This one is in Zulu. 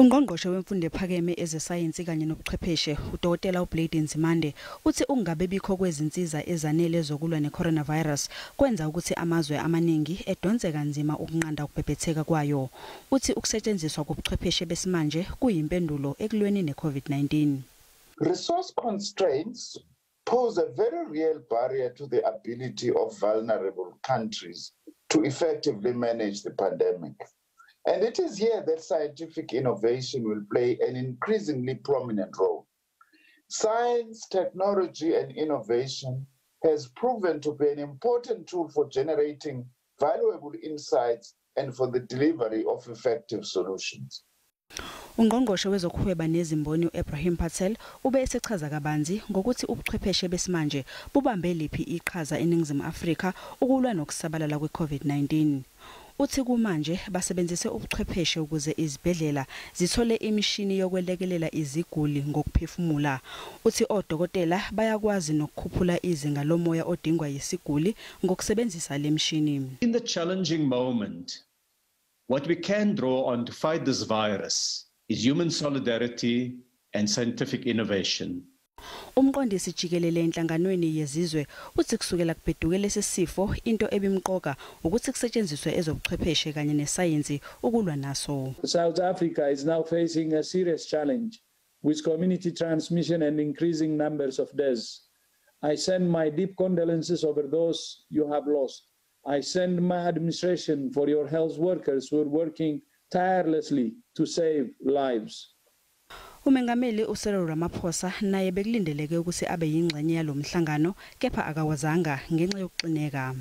UNgqongqoshe wemfundo ephakeme ezesayensi kanye nobuchwepheshe uDokotela Blade Nzimande uthi ukungabe bikho kwezinsiza ezanele zokulwa necoronavirus kwenza ukuthi amazwe amaningi edonse kanzima ukunqanda ukubhebhetheka kwayo. Uthi ukusetshenziswa kobuchwepheshe besimanje kuyimpendulo ekulweni neCOVID-19. Resource constraints pose a very real barrier to the ability of vulnerable countries to effectively manage the pandemic. And it is here that scientific innovation will play an increasingly prominent role. Science, technology, and innovation has proven to be an important tool for generating valuable insights and for the delivery of effective solutions. UNgqongqoshe wezokuhweba nezimboni uEbrahim Patel ube esechaza kabanzi ngokuthi ubuchwepheshe besimanje bubambe liphi iqhaza eNingizimu Afrika ukulwa nokusabalala kweCOVID-19. Uthi kumanje basebenzise ubuchwepheshe ukuze izibhedlela zithole imishini yokwelekelela iziguli ngokuphefumula. Uthi oDokotela bayakwazi nokukhuphula izinga lomoya odingwa yisiguli ngokusebenzisa le mishini. In the challenging moment, what we can draw on to fight this virus is human solidarity and scientific innovation. UMqondisi jikelele enhlanganweni yezizwe uthi kusukela kubheduke lesifo into ebimqoka ukuthi kusetshenziswe ezobuchwepheshe kanye nesayensi ukulwa naso. South Africa is now facing a serious challenge with community transmission and increasing numbers of deaths. I send my deep condolences over those you have lost. I send my administration for your health workers who are working tirelessly to save lives. UMengameli uCyril Ramaphosa naye bekulindeleke ukuthi abe yingxenye yalomhlangano kepha akawazanga ngenxa yokuxineka.